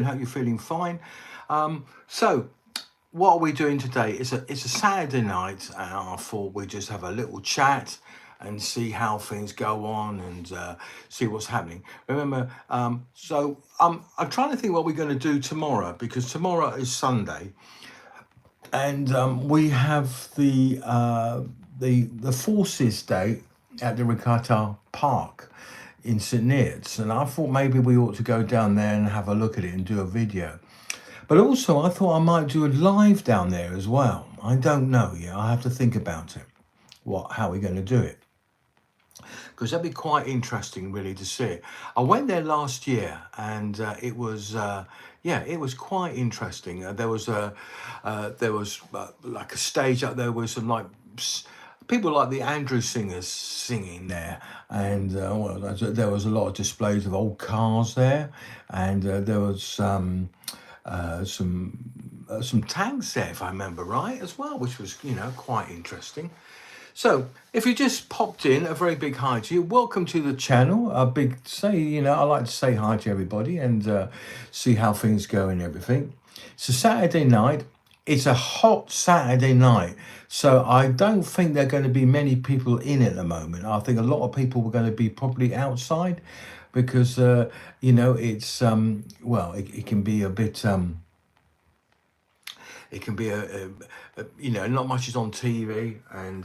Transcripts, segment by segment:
Hope you're feeling fine. So, what are we doing today? It's a Saturday night, and I thought we'd just have a little chat and see how things go on and see what's happening. Remember, I'm trying to think what we're going to do tomorrow because tomorrow is Sunday, and we have the Forces Day at the Regatta Park in St Neots, and I thought maybe we ought to go down there and have a look at it and do a video. But also, I thought I might do a live down there as well. I don't know yet. I have to think about it. How we're going to do it, because that'd be quite interesting, really, to see it. I went there last year, and it was quite interesting. There was like a stage up there with some like people like the Andrew Singers singing there, and there was a lot of displays of old cars there, and there was some tanks there, if I remember right, as well, which was quite interesting. So, if you just popped in, a very big hi to you. Welcome to the channel. A big I like to say hi to everybody and see how things go and everything. It's a Saturday night. It's a hot Saturday night. So I don't think there are going to be many people in at the moment. I think a lot of people were going to be probably outside because, it's, it can be a bit, it can be not much is on TV, and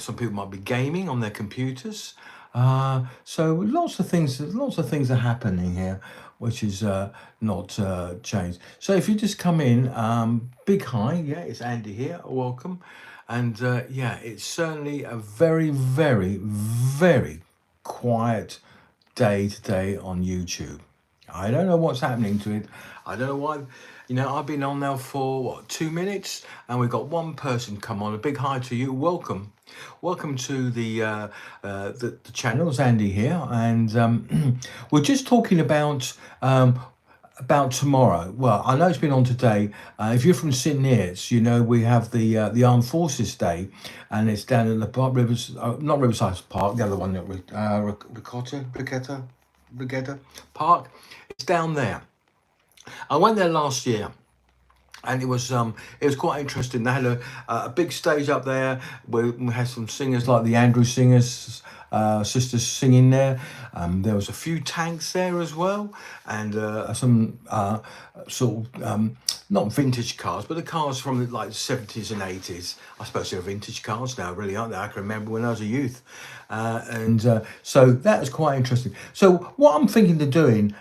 some people might be gaming on their computers. So lots of things are happening here, which is not changed. So if you just come in, big hi, yeah, it's Andy here. Welcome, and it's certainly a very, very, very quiet day today on YouTube. I don't know what's happening to it. I don't know why. I've been on now for 2 minutes, and we've got one person come on. A big hi to you. Welcome to the channel. Andy here, and we're just talking about tomorrow. Well, I know it's been on today. If you're from St Neots, we have the Armed Forces Day, and it's down in the not Riverside Park, the other one, Regatta Park. It's down there. I went there last year, and it was quite interesting. They had a big stage up there where we had some singers like the Andrew Singers sisters singing there. There was a few tanks there as well, and some not vintage cars, but the cars from the 70s and 80s. I suppose they're vintage cars now, really, aren't they? I can remember when I was a youth. So that was quite interesting. So what I'm thinking of doing,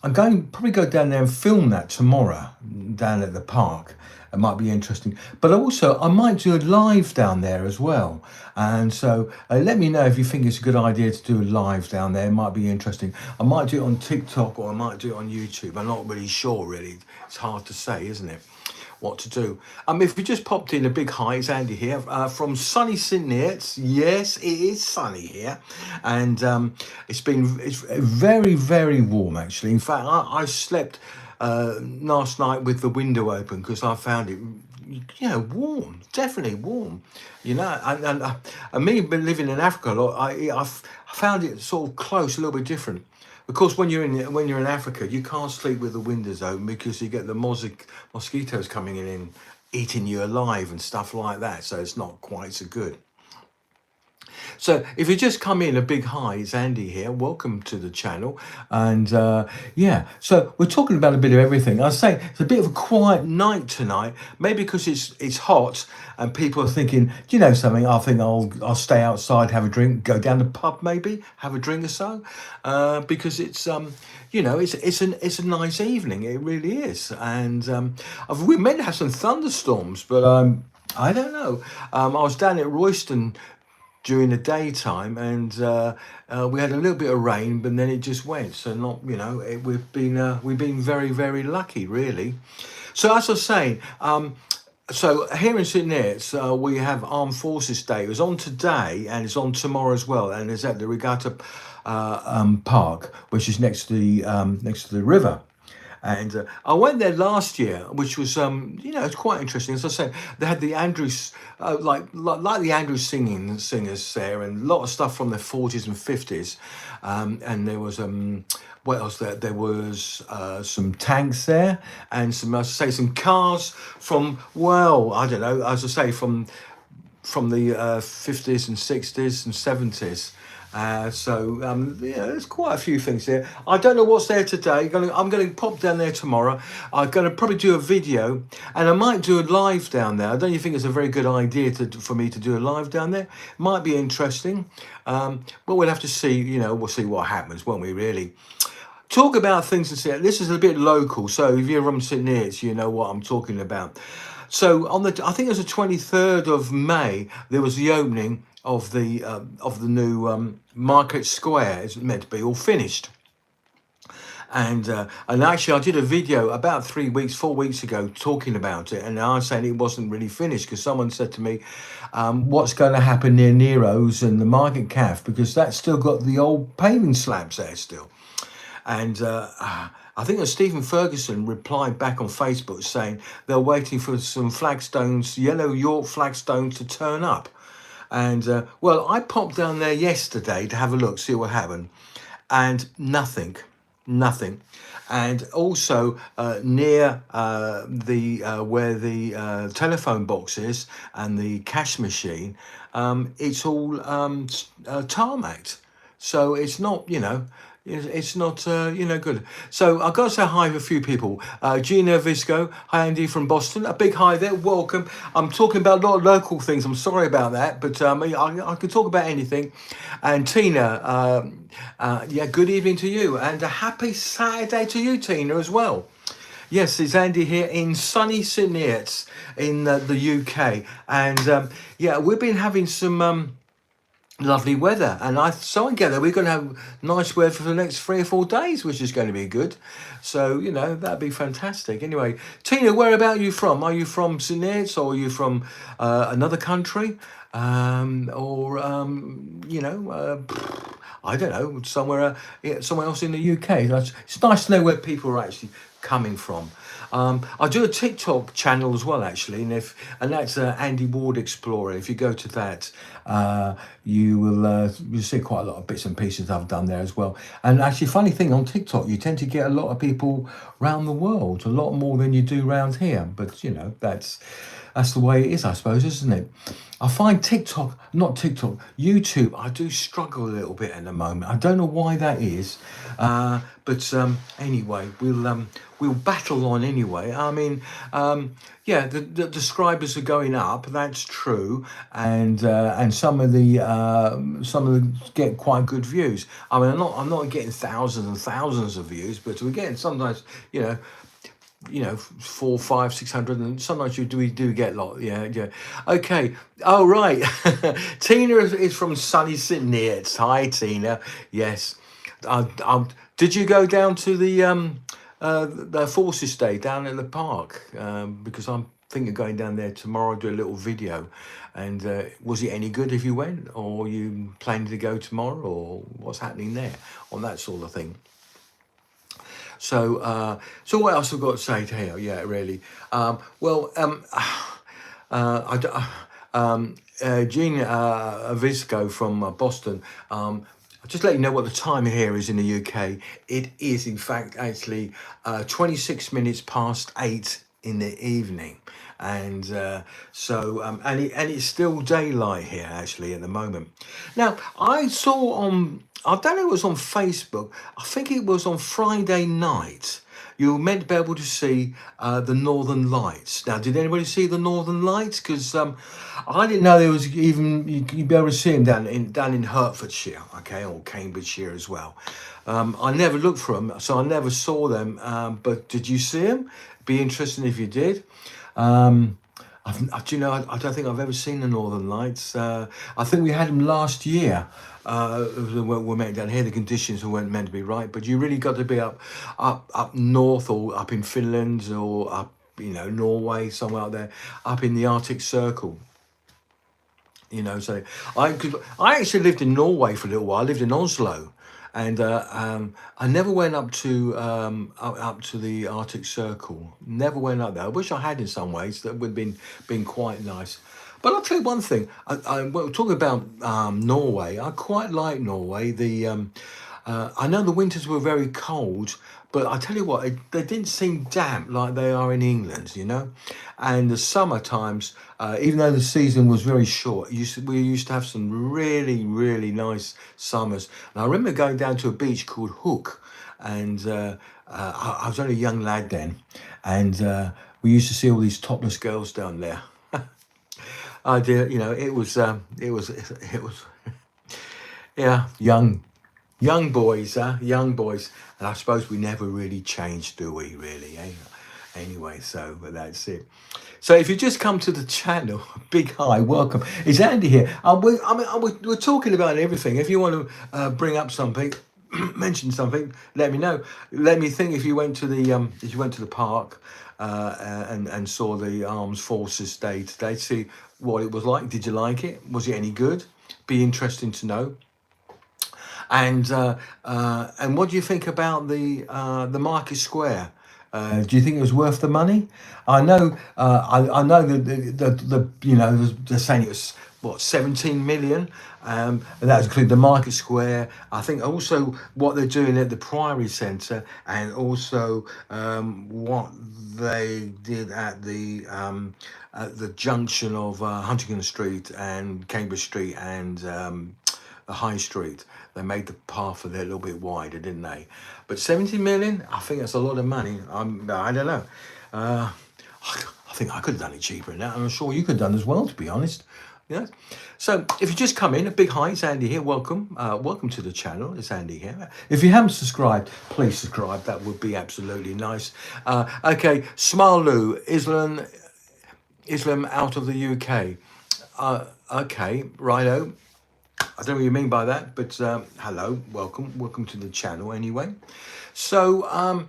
I'm going to probably go down there and film that tomorrow down at the park. It might be interesting. But also, I might do a live down there as well. And so let me know if you think it's a good idea to do a live down there. It might be interesting. I might do it on TikTok or I might do it on YouTube. I'm not really sure, really. It's hard to say, isn't it, what to do. If you just popped in, a big hi, it's Andy here from sunny St Neots. Yes, it is sunny here, and it's very, very warm actually. In fact, I slept last night with the window open because I found it warm, definitely warm, and me living in Africa a lot, I found it sort of close, a little bit different. Of course, when you're in Africa, you can't sleep with the windows open because you get the mosquitoes coming in and eating you alive and stuff like that. So it's not quite so good. So if you just come in, a big hi, it's Andy here. Welcome to the channel. And so we're talking about a bit of everything. I was saying it's a bit of a quiet night tonight, maybe because it's hot and people are thinking, do you know something? I think I'll stay outside, have a drink, go down the pub, maybe have a drink or so, because it's it's a nice evening. It really is. And we're meant to have some thunderstorms, but I don't know. I was down at Royston during the daytime, and we had a little bit of rain, but then it just went. So not, we've been very, very lucky, really. So as I was saying, so here in St Neots, we have Armed Forces Day. It was on today, and it's on tomorrow as well, and it's at the Regatta Park, which is next to the river. And I went there last year, which was it's quite interesting. As I said, they had the Andrews like the Andrews singers there, and a lot of stuff from the 40s and 50s. And there was what else there? There was some tanks there, and some, as I say, some cars from, well, I don't know, as I say, from the 50s and 60s and 70s. There's quite a few things there. I don't know what's there today. I'm going to pop down there tomorrow. I'm going to probably do a video, and I might do a live down there. I don't think it's a very good idea for me to do a live down there. Might be interesting, but we'll have to see. We'll see what happens, won't we? Really. Talk about things and say this is a bit local. So if you're from St Neots, you know what I'm talking about. So I think it was the 23rd of May, there was the opening of the new Market Square. It's meant to be all finished. And actually, I did a video about 4 weeks ago talking about it, and I was saying it wasn't really finished because someone said to me, "What's going to happen near Nero's and the Market Cafe, because that's still got the old paving slabs there still." And I think that Stephen Ferguson replied back on Facebook saying they're waiting for some flagstones, yellow York flagstones, to turn up. And I popped down there yesterday to have a look, see what happened, and nothing. And also near where the telephone box is and the cash machine, it's all tarmacked. So it's not, it's not, good. So I've got to say hi to a few people. Gina Visco, hi Andy from Boston. A big hi there, welcome. I'm talking about a lot of local things. I'm sorry about that, but I could talk about anything. And Tina, good evening to you. And a happy Saturday to you, Tina, as well. Yes, it's Andy here in sunny St Neots in the UK. And we've been having some... lovely weather, and so I gather we're going to have nice weather for the next 3 or 4 days, which is going to be good. So that'd be fantastic. Anyway, Tina, where about you from? Are you from St Neots, or are you from another country, I don't know, somewhere else in the UK? It's nice to know where people are actually coming from. I do a TikTok channel as well, actually, and that's Andy Ward Explorer. If you go to that, you'll see quite a lot of bits and pieces I've done there as well. And actually, funny thing, on TikTok, you tend to get a lot of people around the world, a lot more than you do around here. But that's the way it is, I suppose, isn't it? I find YouTube, I do struggle a little bit at the moment. I don't know why that is. But anyway, we'll battle on anyway. I mean, the subscribers are going up. That's true, and some of the get quite good views. I mean, I'm not getting thousands and thousands of views, but we're getting sometimes, 400, 500, 600, and sometimes we do get a lot. Yeah. Okay. Oh, right. Tina is from sunny St Neots. Hi, Tina. Yes. Did you go down to the Forces Day down in the park? Because I'm thinking of going down there tomorrow, do a little video. And was it any good if you went, or you planning to go tomorrow, or what's happening there on that sort of thing? So what else I've got to say to here? Yeah, really. Gene Visco from Boston. Just let you know what the time here is in the UK. It is, in fact, actually 26 minutes past 8 in the evening. And it's still daylight here, actually, at the moment. Now, I saw I don't know, it was on Facebook, I think it was on Friday night, you were meant to be able to see the Northern Lights. Now, did anybody see the Northern Lights? Because I didn't know there was even, you'd be able to see them down in Hertfordshire, okay, or Cambridgeshire as well. I never looked for them, so I never saw them, but did you see them? Be interesting if you did. I don't think I've ever seen the Northern Lights. I think we had them last year. We're meant down here. The conditions weren't meant to be right, but you really got to be up north, or up in Finland, or up, Norway, somewhere out there, up in the Arctic Circle. So I actually lived in Norway for a little while. I lived in Oslo. And I never went up to the Arctic Circle. Never went up there. I wish I had in some ways. That would have been quite nice. But I'll tell you one thing. We're talking about Norway. I quite like Norway. I know the winters were very cold, but I tell you what, they didn't seem damp like they are in England, you know. And the summer times, even though the season was very short, we used to have some really, really nice summers. And I remember going down to a beach called Hook, and I was only a young lad then, and we used to see all these topless girls down there. I did, you know, it was, yeah, young boys, young boys, and I suppose we never really changed, do we? Really, eh? Anyway, so but that's it. So if you just come to the channel, big hi, welcome. It's Andy here. We're talking about everything. If you want to bring up something, mention something, let me know. Let me think if you went to the park and saw the Armed Forces Day today. See what it was like. Did you like it? Was it any good? Be interesting to know. And what do you think about the Market Square? Do you think it was worth the money? I know that the you know they're saying it was what 17 million, and that includes the Market Square. I think also what they're doing at the Priory Centre, and also what they did at the junction of Huntington Street and Cambridge Street and the High Street. They made the path a little bit wider, didn't they? But 70 million, I think that's a lot of money. I don't know. I think I could have done it cheaper than that. I'm sure you could have done as well, to be honest. Yeah. So if you just come in, a big hi, it's Andy here. Welcome. Welcome to the channel. It's Andy here. If you haven't subscribed, please subscribe. That would be absolutely nice. Okay, Smalu, Islam out of the UK. Okay, righto. I don't know what you mean by that, but hello, welcome to the channel anyway. So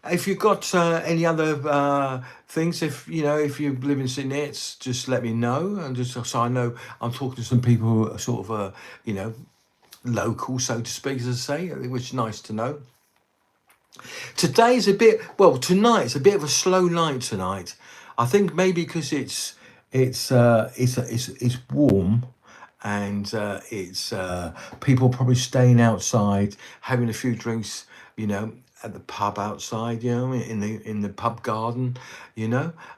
if you've got any other things, if you live in Sydney, it's just let me know, and just so I know I'm talking to some people who are sort of local, so to speak, as I say, which is nice to know. Tonight's a bit of a slow night tonight. I think maybe because it's warm, and it's people probably staying outside, having a few drinks, at the pub outside, in the pub garden,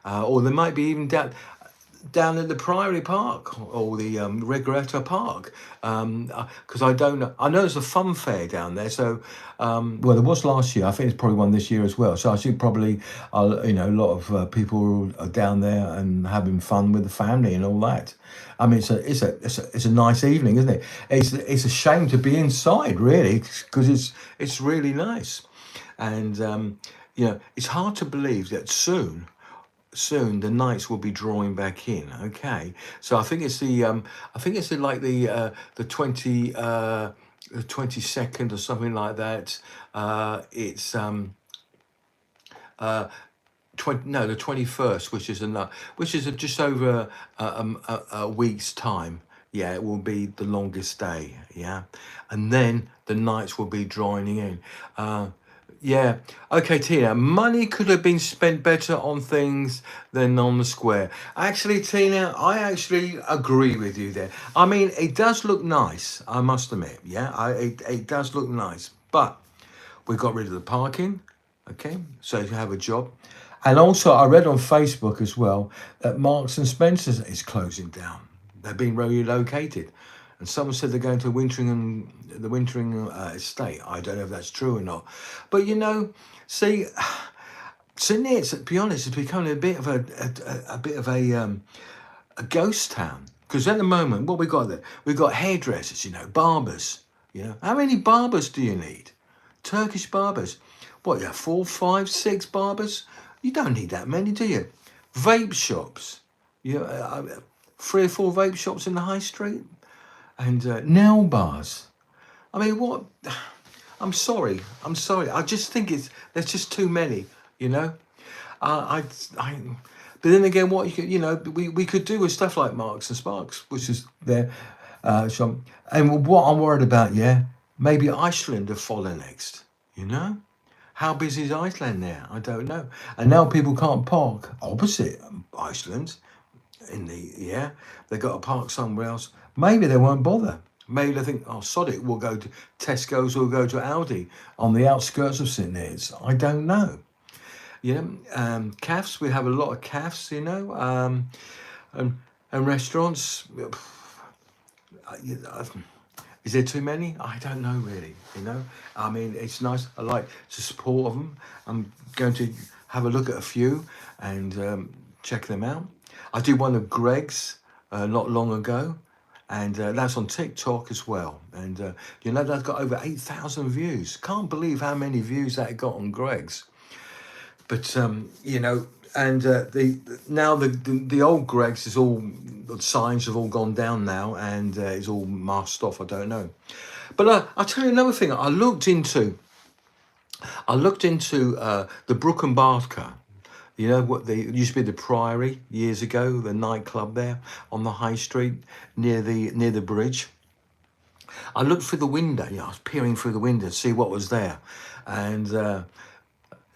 or they might be even down at the Priory Park or the Regretta Park, because I don't know. I know there's a fun fair down there. So, there was last year. I think it's probably one this year as well. So I think probably, a lot of people are down there and having fun with the family and all that. I mean, it's a nice evening, isn't it? It's a shame to be inside, really, because it's really nice, and it's hard to believe that soon the nights will be drawing back in. Okay, so I think it's like the 22nd or something like that. It's the 21st, which is just over a week's time. Yeah, it will be the longest day. Yeah, and then the nights will be drawing in. Yeah. Okay, Tina. Money could have been spent better on things than on the square. Actually, Tina, I actually agree with you there. I mean, it does look nice, I must admit. Yeah, it does look nice. But we got rid of the parking. Okay, so you have a job. And also, I read on Facebook as well that Marks and Spencer's is closing down. They're being relocated. And someone said they're going to the Wintering estate. I don't know if that's true or not. But see, Sydney, to be honest, it's becoming a bit of a ghost town. Because at the moment, what we got there, we've got hairdressers, barbers. How many barbers do you need? Turkish barbers. What, you have 4, 5, 6 barbers? You don't need that many, do you? Vape shops. 3 or 4 vape shops in the high street. And nail bars. I mean, what? I'm sorry. I just think there's just too many. But then again, what we could do with stuff like Marks and Sparks, which is there. And what I'm worried about, Maybe Iceland have followed next, you know? How busy is Iceland now? I don't know. And now people can't park opposite Iceland in the, yeah, they've got to park somewhere else. Maybe they won't bother. Maybe they think, oh, sod it, we'll go to Tesco's, we'll go to Aldi on the outskirts of St. Neots. I don't know. You know, cafes, we have a lot of cafes, you know, and, and restaurants. Is there too many? I don't know really. You know, I mean, it's nice. I like to support them. I'm going to have a look at a few and check them out. I did one of Greg's not long ago, and that's on TikTok as well. And you know, that's got over 8,000 views. Can't believe how many views that got on Greg's. But you know, and the now the old Greg's is all, the signs have all gone down now, and it's all masked off. I don't know, but I'll tell you another thing. I looked into the Brook and Barker. You know what? They used to be the Priory years ago, the nightclub there on the High Street near the bridge. I looked through the window. You know, I was peering through the window to see what was there, and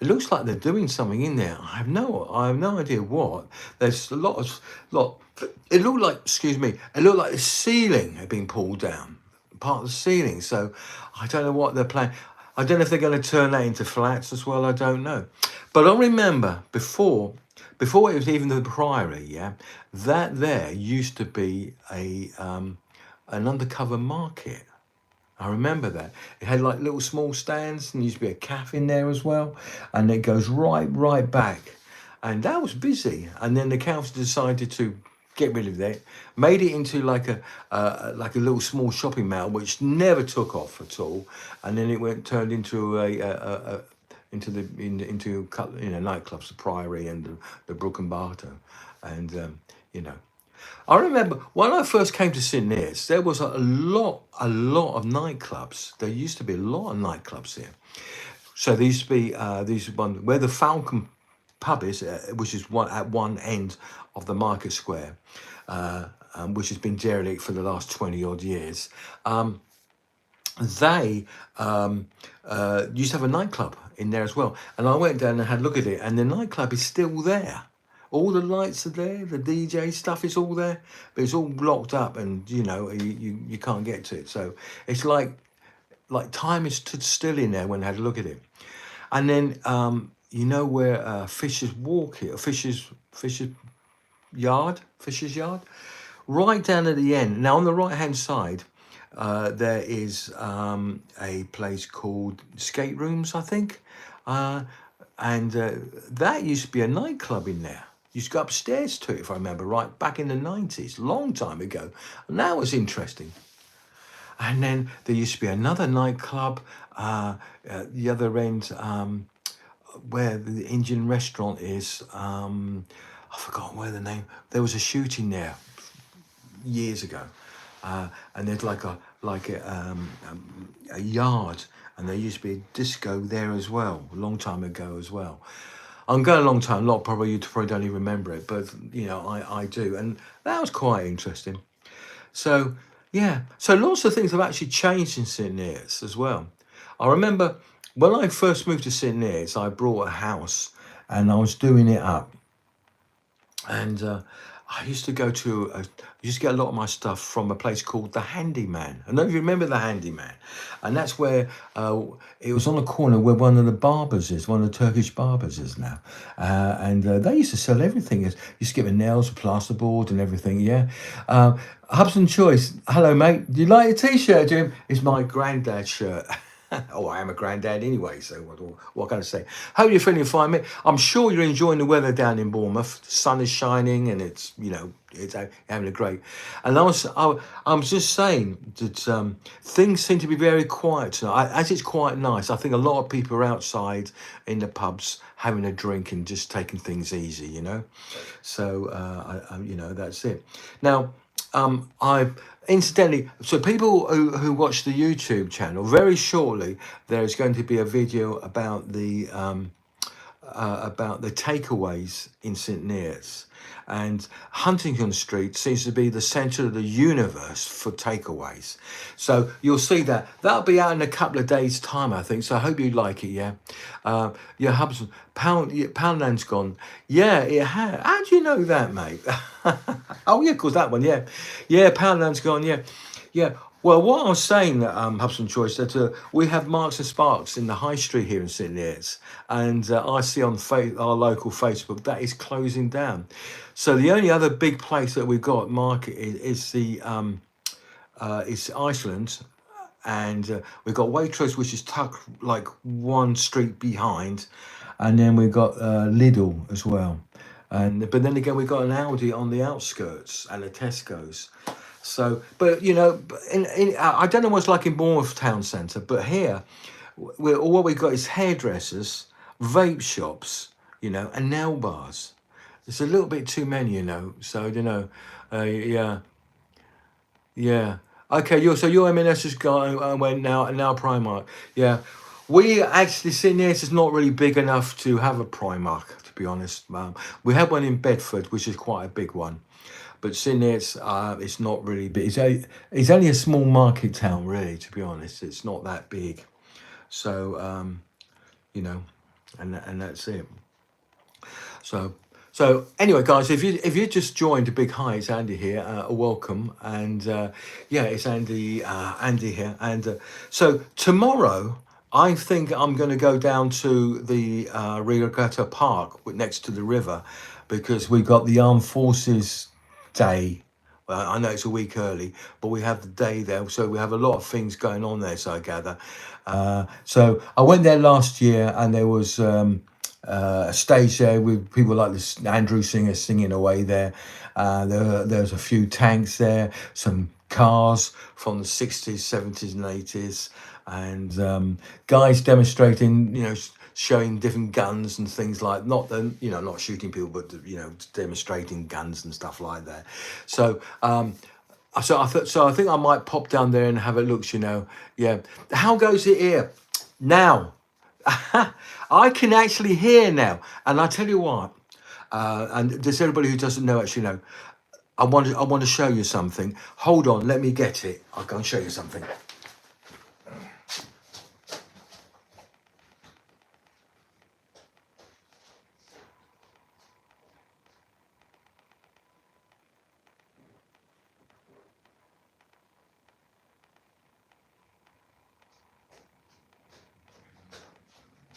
it looks like they're doing something in there. I have no idea what. There's a lot. It looked like, excuse me, it looked like the ceiling had been pulled down, part of the ceiling. So I don't know what they're planning. I don't know if they're going to turn that into flats as well. I don't know. But I remember before it was even the Priory, yeah, that there used to be an undercover market. I remember that. It had like little small stands, and used to be a cafe in there as well. And it goes right back. And that was busy. And then the council decided to get rid of that, made it into like a little small shopping mall, which never took off at all. And then it turned into into you know, nightclubs, the Priory and the Brook and Barter, and you know. I remember when I first came to St. Neots, there was a lot of nightclubs. There used to be a lot of nightclubs here. So there used to be these one where the Falcon pub is, which is one at one end of the market square, which has been derelict for the last 20 odd years. They used to have a nightclub in there as well. And I went down and had a look at it, and the nightclub is still there. All the lights are there, the DJ stuff is all there, but it's all blocked up, and you know, you can't get to it. So it's like time is stood still in there when I had a look at it. And then you know where Fisher's Walk here, Fisher's Yard, right down at the end. Now on the right hand side, there is a place called Skate Rooms, I think, and that used to be a nightclub in there. Used to go upstairs to it, if I remember right, back in the 90s, long time ago. And that was interesting. And then there used to be another nightclub at the other end, where the Indian restaurant is. I forgot where the name. There was a shooting there years ago, and there's like a yard, and there used to be a disco there as well, a long time ago as well. I'm going a long time. A lot probably you probably don't even remember it, but you know I do, and that was quite interesting. So yeah, so lots of things have actually changed in St. Neots as well. I remember when I first moved to St. Neots, I brought a house, and I was doing it up, and I used to go to, I used to get a lot of my stuff from a place called the Handyman. I don't know if you remember the Handyman, and that's where it was on the corner where one of the barbers is, one of the Turkish barbers is now, and they used to sell everything. Used to get the nails, plasterboard, and everything. Yeah, Hubson Choice. Hello, mate. Do you like your T-shirt, Jim? It's my granddad's shirt. Oh, I am a granddad anyway, so what can I say? Hope you're feeling fine, mate. I'm sure you're enjoying the weather down in Bournemouth. The sun is shining, and it's, you know, it's having a great. And I'm just saying that things seem to be very quiet tonight. As it's quite nice. I think a lot of people are outside in the pubs having a drink and just taking things easy, you know. So you know, that's it. Now, I incidentally, so people who watch the YouTube channel, very shortly there is going to be a video about the about the takeaways in St Neots. And Huntington Street seems to be the centre of the universe for takeaways. So you'll see that. That'll be out in a couple of days' time, I think. So I hope you like it, yeah. Yeah, Hubson, Poundland's gone. Yeah, it has. How do you know that, mate? Oh, yeah, of course, that one, yeah. Yeah, Poundland's gone, yeah. Yeah. Well, what I was saying, Hubson Choice, that we have Marks and Sparks in the High Street here in St Neots, and I see on our local Facebook that is closing down. So the only other big place that we've got market is the is Iceland, and we've got Waitrose, which is tucked like one street behind, and then we've got Lidl as well. And but then again, we've got an Aldi on the outskirts and a Tesco's. So, but you know, I don't know what's like in Bournemouth town centre, but here, what we've got is hairdressers, vape shops, you know, and nail bars. It's a little bit too many, you know. So you know, yeah, yeah. Okay, your M&S has gone went now Primark. Yeah, we actually sitting here. It's not really big enough to have a Primark, to be honest. We have one in Bedford, which is quite a big one. But Sydney, it's not really big. It's only a small market town, really. To be honest, it's not that big. So you know, and that's it. So anyway, guys, if you just joined a big hi, it's Andy here. Welcome, and yeah, it's Andy here, and so tomorrow. I think I'm going to go down to the Regatta Park next to the river because we got the Armed Forces Day. Well, I know it's a week early, but we have the day there, so we have a lot of things going on there. So I gather. So I went there last year, and there was a stage there with people like this Andrew Singer singing away there. There's a few tanks there, some cars from the 60s, 70s, and 80s, and guys demonstrating, you know, showing different guns and things like not the not shooting people, but demonstrating guns and stuff like that. So I think I might pop down there and have a look. You know, yeah. How goes it here now? I can actually hear now, and I tell you what. And just everybody who doesn't know actually know. I want to show you something. Hold on, let me get it. I'll go and show you something.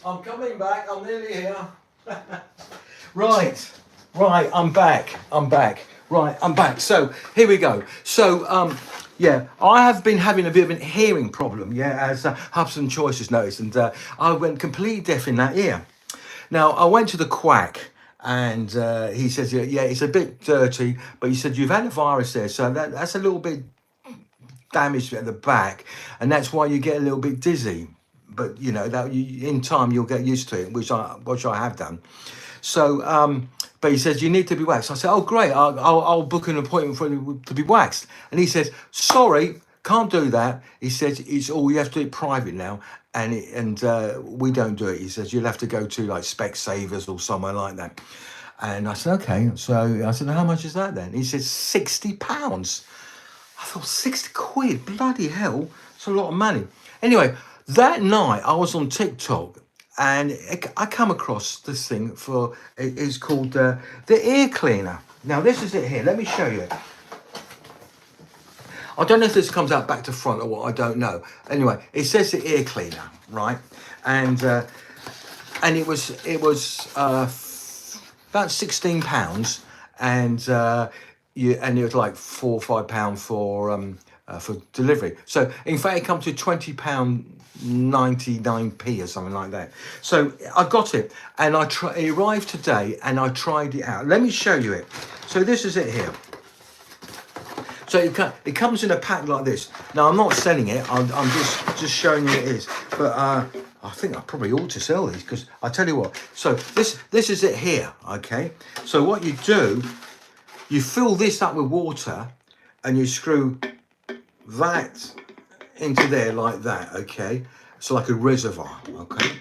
I'm coming back. I'm nearly here. Right. I'm back. Right, I'm back. So here we go. So yeah, I have been having a bit of a hearing problem. Yeah, as Hubson Choice has noticed, and I went completely deaf in that ear. Now I went to the quack, and he says, yeah, it's a bit dirty, but he said you've had a virus there, so that's a little bit damaged at the back, and that's why you get a little bit dizzy. But you know that in time you'll get used to it, which I have done. So, but he says you need to be waxed. I said, oh great, I'll book an appointment for you to be waxed. And he says, sorry, can't do that. He says it's all you have to do it private now, and we don't do it. He says you'll have to go to like Specsavers or somewhere like that. And I said okay. So I said how much is that then? He said £60. I thought 60 quid, bloody hell, it's a lot of money. Anyway. That night I was on TikTok and I come across this thing it's called the ear cleaner. Now this is it here, let me show you it. I don't know if this comes out back to front or what, I don't know. Anyway, it says the ear cleaner, right? And it was about £16 and it was like £4 or £5 for delivery. So in fact it comes to £20.99 or something like that. So I got it and it arrived today and I tried it out. Let me show you it. So this is it here. So it comes in a pack like this. Now I'm not selling it, I'm just showing you it is. But I think I probably ought to sell these because I tell you what. So this is it here, okay? So what you do, you fill this up with water and you screw that into there like that, okay? So like a reservoir, okay?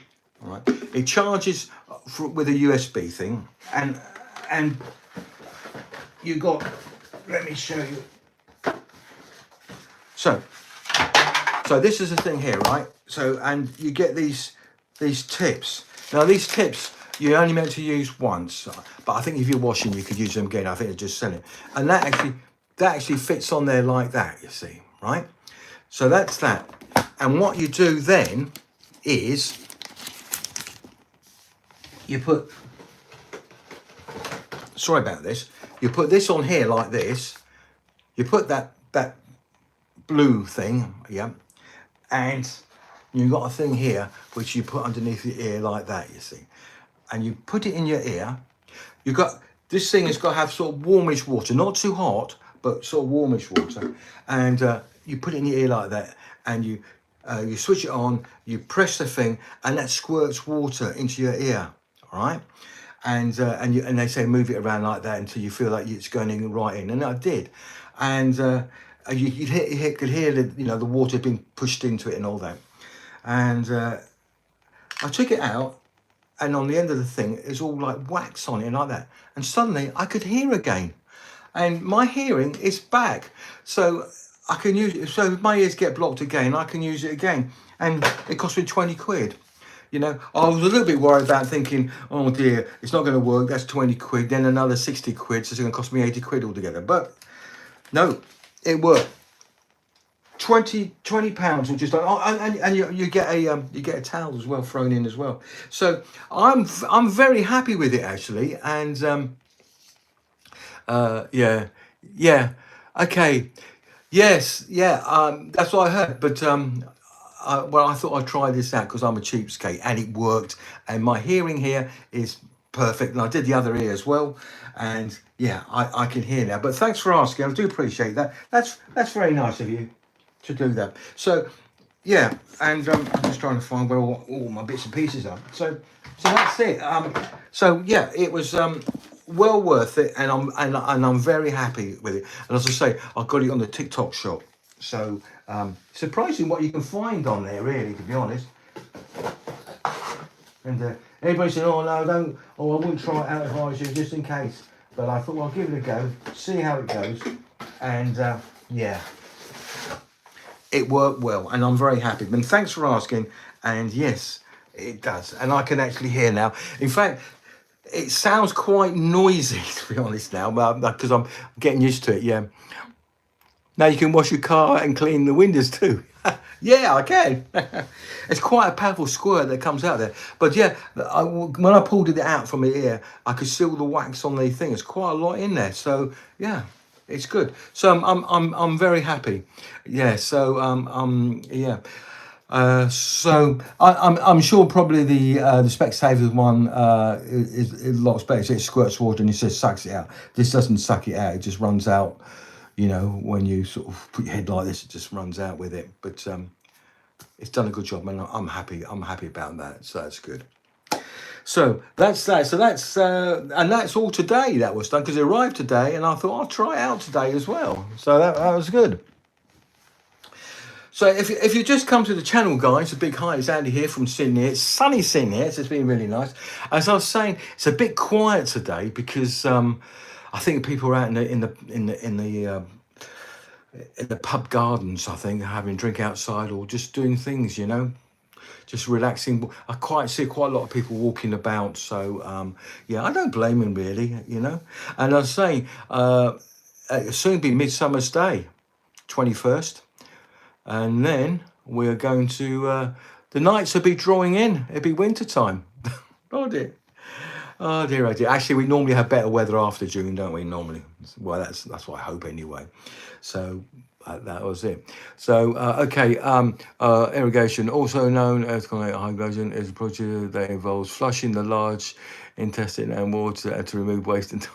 All right, it charges with a USB thing, and you got. Let me show you. So this is the thing here, right? So, and you get these tips. Now these tips you're only meant to use once, but I think if you're washing, you could use them again. I think they just sell it, and that actually fits on there like that. You see, right? So that's that. And what you do then is you put. Sorry about this. You put this on here like this. You put that blue thing, yeah, and you've got a thing here which you put underneath your ear like that, you see, and you put it in your ear. You've got this thing has got to have sort of warmish water, not too hot, but sort of warmish water, and you put it in your ear like that, and you switch it on. You press the thing, and that squirts water into your ear. All right, and they say move it around like that until you feel like it's going in right in, and I did, and you could hear the water being pushed into it and all that, and I took it out, and on the end of the thing it's all like wax on it like that, and suddenly I could hear again, and my hearing is back, so I can use it. So if my ears get blocked again, I can use it again, and it cost me 20 quid. I was a little bit worried about thinking, oh dear, it's not going to work. That's 20 quid, then another 60 quid, so it's going to cost me 80 quid altogether. But no, it worked. 20 pounds, or just like, and you get a towel as well thrown in as well. So I'm very happy with it actually, and yeah, okay, yes, yeah, that's what I heard, but I thought I'd try this out because I'm a cheapskate, and it worked, and my hearing here is perfect, and I did the other ear as well, and yeah, I can hear now. But thanks for asking. I do appreciate that. That's very nice of you to do that. So yeah, and I'm just trying to find where all my bits and pieces are. So that's it. So yeah, it was well worth it, and I'm very happy with it. And as I say, I got it on the TikTok shop. So surprising what you can find on there, really, to be honest. And everybody said, "Oh no, don't! Oh, I wouldn't try it out if I was you, just in case." But I thought, well, I'll give it a go, see how it goes, and yeah, it worked well, and I'm very happy. And thanks for asking. And yes, it does, and I can actually hear now. In fact, it sounds quite noisy, to be honest now, because I'm getting used to it. Yeah. Now you can wash your car and clean the windows too. Yeah, I can. It's quite a powerful squirt that comes out there. But yeah, when I pulled it out from my ear, I could see all the wax on the thing. It's quite a lot in there. So yeah, it's good. So I'm very happy. Yeah. So yeah. So I'm sure probably the Specsavers one is a lot better. It squirts water and it says sucks it out. This doesn't suck it out. It just runs out. When you sort of put your head like this, it just runs out with it. But it's done a good job, and I'm happy. I'm happy about that. So that's good. So that's that. So that's and that's all today. That was done because it arrived today, and I thought I'll try it out today as well. So that was good. So if you just come to the channel, guys, a big hi. It's Andy here from Sydney. It's sunny Sydney, so it's been really nice. As I was saying, it's a bit quiet today because I think people are out in the pub gardens. I think having a drink outside or just doing things, just relaxing. I see quite a lot of people walking about. So yeah, I don't blame them really, And I was saying, it'll soon be Midsummer's Day, 21st. And then we're going to, the nights will be drawing in. It'll be winter time. Oh dear. Oh dear, oh dear. Actually, we normally have better weather after June, don't we? Normally. Well, that's what I hope anyway. So that was it. So, okay. Irrigation, also known as hydrogen, is a procedure that involves flushing the large intestine and water to remove waste and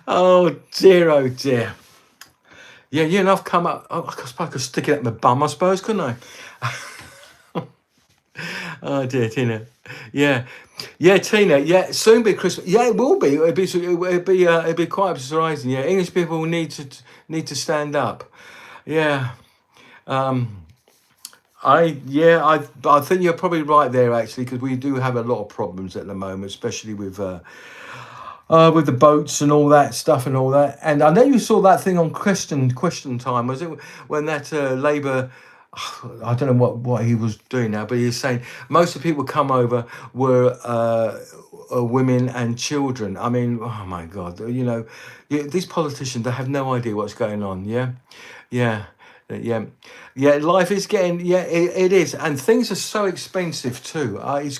oh dear. Yeah, I've come up. I suppose I could stick it at my bum, I suppose, couldn't I? Oh dear, Tina. Yeah, Tina. Yeah, soon be Christmas. Yeah, it will be. It'll be quite surprising. Yeah, English people need to stand up. Yeah. I think you're probably right there actually, because we do have a lot of problems at the moment, especially with the boats and all that stuff and all that. And I know you saw that thing on Question Time, was it, when that Labour, I don't know what he was doing now, but he was saying most of the people come over were women and children. I mean, oh my God, these politicians, they have no idea what's going on. Yeah, yeah. Yeah, yeah. Life is getting, yeah, it is, and things are so expensive too. And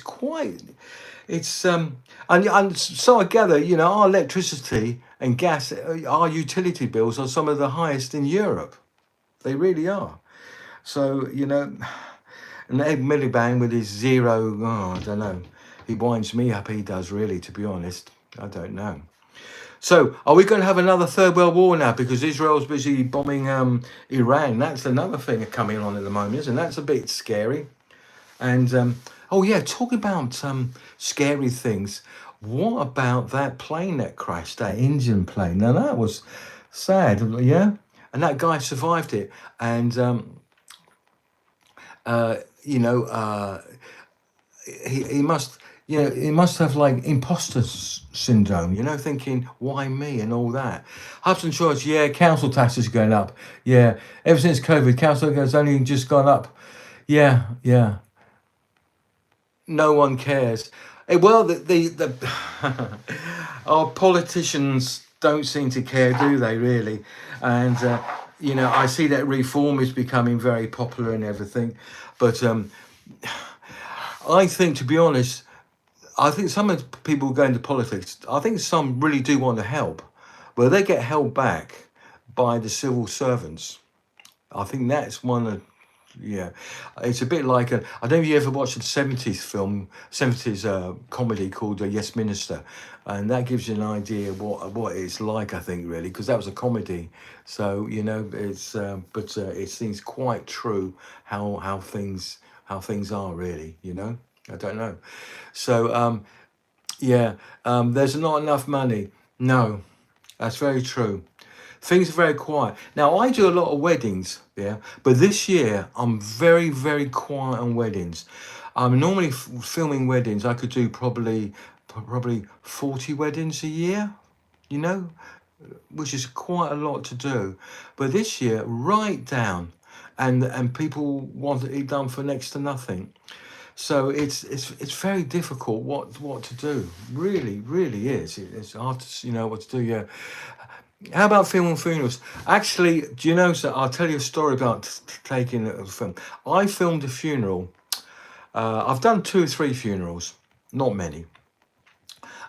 so I gather, our electricity and gas, our utility bills are some of the highest in Europe. They really are. So, and Ed Miliband with his zero, I don't know. He winds me up, he does, really, to be honest. I don't know. So, are we going to have another Third World War now because Israel's busy bombing Iran? That's another thing coming on at the moment, isn't it? That's a bit scary. And oh yeah, talking about scary things. What about that plane that crashed? That Indian plane. Now that was sad. Yeah, and that guy survived it. And uh, you know, uh, he must. He must have like imposter syndrome, thinking, why me and all that. Hudson Choice, yeah, council taxes are going up. Yeah, ever since COVID, council has only just gone up. Yeah, yeah. No one cares. Well, the our politicians don't seem to care, do they? Really? And I see that reform is becoming very popular and everything, but I think, to be honest, I think some of the people who go into politics, I think some really do want to help, but they get held back by the civil servants. I think that's one of, yeah, it's a bit like I don't know if you ever watched a seventies comedy called Yes Minister, and that gives you an idea of what it's like. I think really, because that was a comedy, so but it seems quite true how things are really. I don't know, so yeah, there's not enough money. No, that's very true. Things are very quiet. Now, I do a lot of weddings, yeah, but this year I'm very, very quiet on weddings. I'm normally filming weddings. I could do probably 40 weddings a year, you know, which is quite a lot to do. But this year, right down, and people want it done for next to nothing. So it's very difficult what to do. Really, really is. It's hard to know what to do. Yeah. How about film and funerals? Actually, do you know, sir, I'll tell you a story about taking a film. I filmed a funeral. I've done 2 or 3 funerals, not many.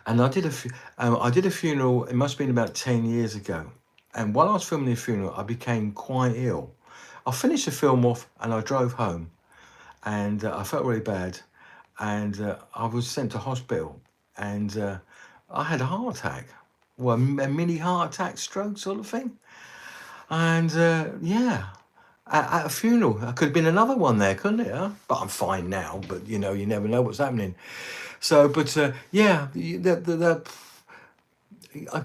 And I did a funeral, it must have been about 10 years ago. And while I was filming the funeral, I became quite ill. I finished the film off and I drove home. And I felt really bad. And I was sent to hospital. And I had a heart attack. Well, a mini heart attack, stroke sort of thing. And yeah, at a funeral, there could have been another one there, couldn't it? Huh? But I'm fine now. But you never know what's happening. So, but yeah, I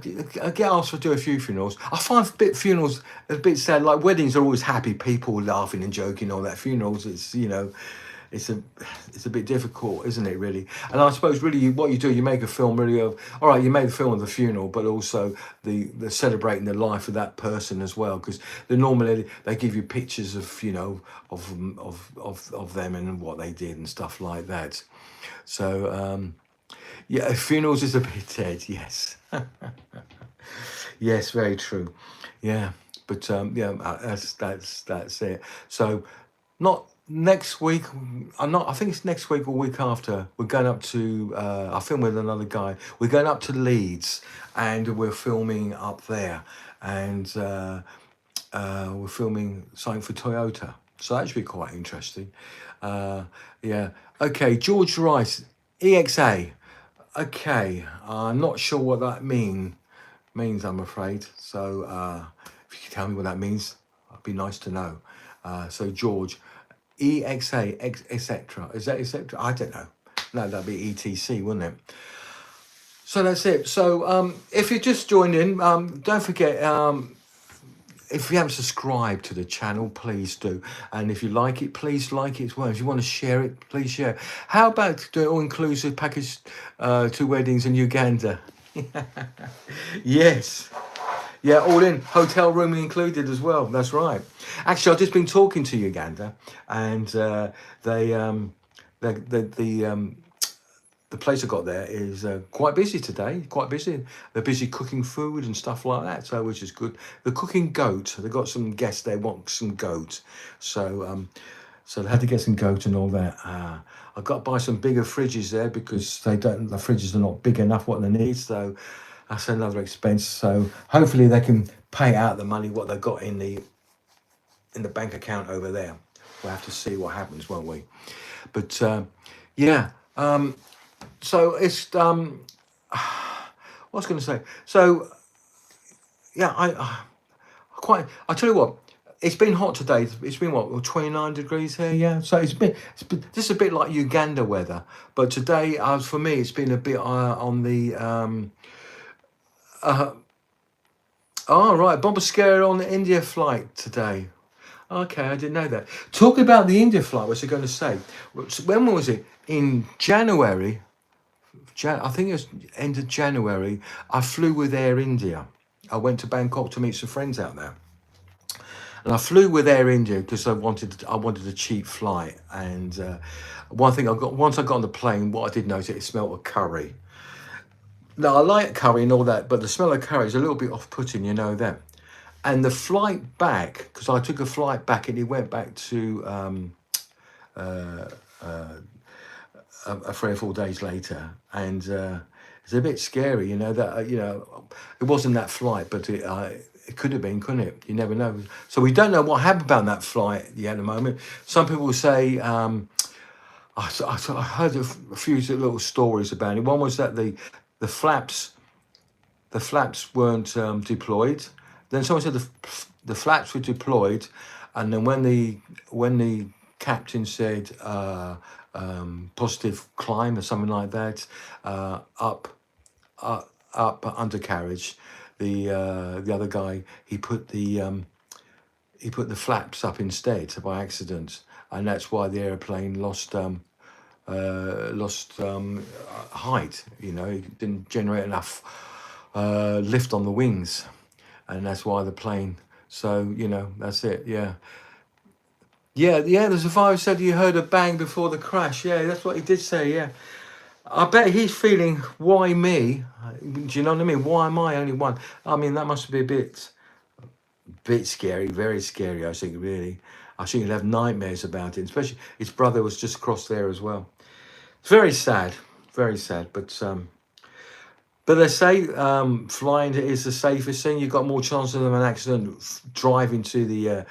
get asked to do a few funerals. I find funerals a bit sad. Like weddings are always happy, people laughing and joking. All that funerals, it's a it's a bit difficult, isn't it? Really, and I suppose really what you do, you make a film really of. All right, you make a film of the funeral, but also the celebrating the life of that person as well, because normally they give you pictures of of them and what they did and stuff like that. So yeah, funerals is a bit dead. Yes, yes, very true. Yeah, but yeah, that's it. So not next week. I'm not. I think it's next week or week after. We're going up to. I film with another guy. We're going up to Leeds, and we're filming up there, and we're filming something for Toyota. So that should be quite interesting. Yeah. Okay, George Rice, EXA. Okay, I'm not sure what that means. I'm afraid. So if you can tell me what that means, it'd be nice to know. So George, EXA, etc. Is that etc.? I don't know. No, that'd be ETC, wouldn't it? So that's it. So if you just joined in, don't forget. if you haven't subscribed to the channel, please do. And if you like it, please like it as well. If you want to share it, please share. How about doing all-inclusive package to weddings in Uganda? Yes. Yeah, all in, hotel room included as well. That's right. Actually, I've just been talking to Uganda, and the place I got there is quite busy today. Quite busy. They're busy cooking food and stuff like that, so which is good. They're cooking goat. They've got some guests. They want some goat, so they had to get some goat and all that. I've got to buy some bigger fridges there because the fridges are not big enough what they need. So that's another expense. So hopefully they can pay out the money what they've got in the bank account over there. We'll have to see what happens, won't we? But yeah. So it's what I was going to say. So yeah, I tell you what, it's been hot today. It's been what, 29 degrees here. Yeah. So it's been this is a bit like Uganda weather, but today for me it's been a bit on the oh right, bomber scare on the India flight today. Okay, I didn't know that. Talk about the India flight. What's I going to say? When was it? In January. I think it was end of January. I flew with Air India. I went to Bangkok to meet some friends out there, and I flew with Air India because I wanted a cheap flight. And one thing once I got on the plane, what I did notice, it smelled of curry. Now I like curry and all that, but the smell of curry is a little bit off-putting, you know that. And the flight back, because I took a flight back, and it went back to 3 or 4 days later, and it's a bit scary, you know, that it wasn't that flight, but it could have been, couldn't it? You never know. So we don't know what happened about that flight yet at the moment. Some people say I heard a few little stories about it. One was that the flaps weren't deployed. Then someone said the flaps were deployed, and then when the captain said positive climb or something like that, up undercarriage, the other guy he put the flaps up instead by accident, and that's why the airplane lost height. You know, it didn't generate enough lift on the wings, and that's why the plane. So you know, that's it. Yeah. The survivor said he heard a bang before the crash. Yeah, that's what he did say. Yeah, I bet he's feeling, why me? Do you know what I mean? Why am I only one? I mean, that must be a bit scary, very scary. I think really, I think he'll have nightmares about it. Especially his brother was just across there as well. It's very sad, but they say flying is the safest thing. You've got more chance of an accident driving to the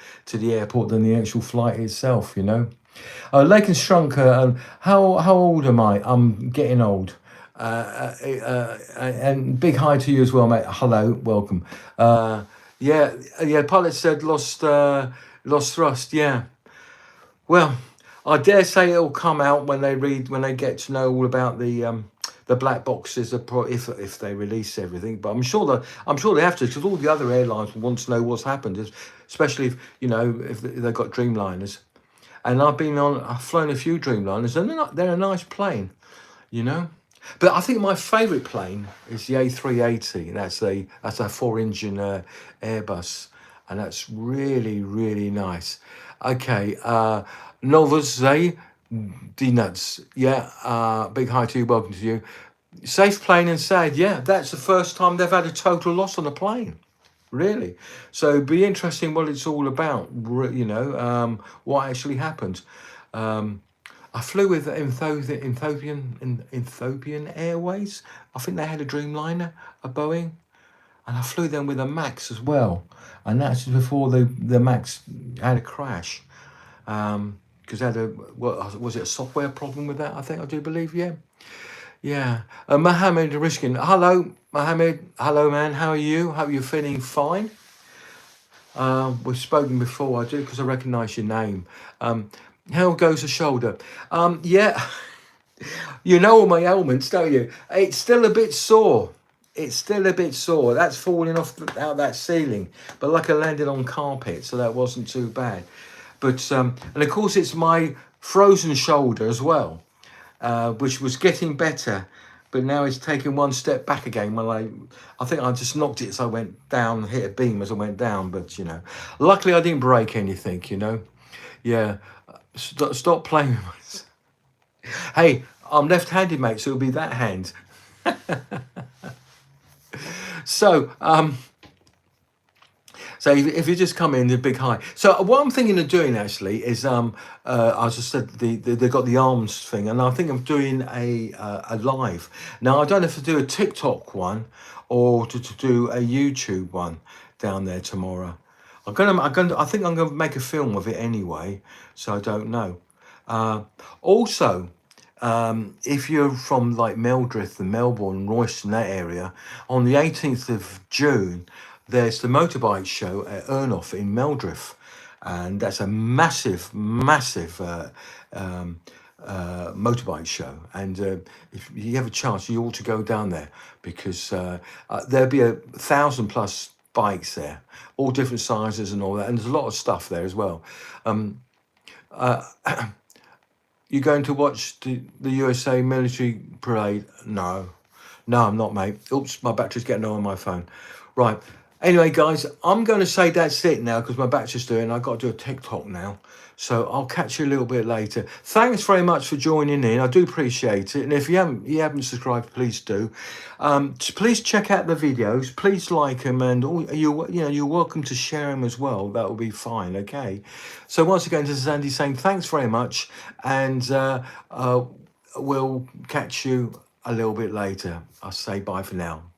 airport than the actual flight itself. You know. Lake and Shrunker. How old am I? I'm getting old. And big hi to you as well, mate. Hello, welcome. Pilot said lost thrust. Yeah. Well, I dare say it'll come out when they get to know all about the black boxes if they release everything. But I'm sure they have to, because all the other airlines want to know what's happened, especially if they've got Dreamliners. And I've flown a few Dreamliners, and they're a nice plane, you know. But I think my favourite plane is the A380. That's a 4-engine Airbus, and that's really, really nice. Okay, Novus Zay, D-Nuts. Yeah, big hi to you, welcome to you. Safe plane and sad. Yeah, that's the first time they've had a total loss on a plane. Really. So it'd be interesting what it's all about, you know, what actually happened. I flew with Ethiopian Airways. I think they had a Dreamliner, a Boeing, and I flew them with a Max as well. And that's before the Max had a crash. Because was it a software problem with that? I do believe, yeah. Yeah. Mohammed Rishkin. Hello, Mohammed. Hello, man. How are you? Hope you're feeling fine. We've spoken before, I do, because I recognise your name. How goes the shoulder? Yeah. You know all my ailments, don't you? It's still a bit sore. it's still a bit sore. That's falling off out that ceiling, but like I landed on carpet, so that wasn't too bad. But and of course it's my frozen shoulder as well, which was getting better, but now it's taking one step back again. When I think I just knocked it, so I went down, hit a beam as I went down. But you know, luckily I didn't break anything. You know, yeah. Stop playing with myself. Hey, I'm left-handed, mate, so it'll be that hand. So, so if you just come in, the big hi. So what I'm thinking of doing actually is, I just said they got the arms thing, and I think I'm doing a live. Now I don't know if to do a TikTok one or to do a YouTube one down there tomorrow. I think I'm gonna make a film of it anyway. So I don't know. Also, if you're from like Meldreth and Melbourne, Royston, that area, on the 18th of June, there's the motorbike show at Ernoth in Meldreth. And that's a massive, massive motorbike show. And if you have a chance, you ought to go down there because there'll be 1,000 plus bikes there, all different sizes and all that. And there's a lot of stuff there as well. You going to watch the USA military parade? No, I'm not, mate. Oops, my battery's getting low on my phone. Right. Anyway, guys, I'm going to say that's it now because my battery's doing. I've got to do a TikTok now. So I'll catch you a little bit later. Thanks very much for joining in. I do appreciate it. And if you haven't subscribed, please do. Please check out the videos. Please like them, and you're welcome to share them as well. That will be fine. Okay. So once again, this is Andy saying thanks very much, and we'll catch you a little bit later. I'll say bye for now.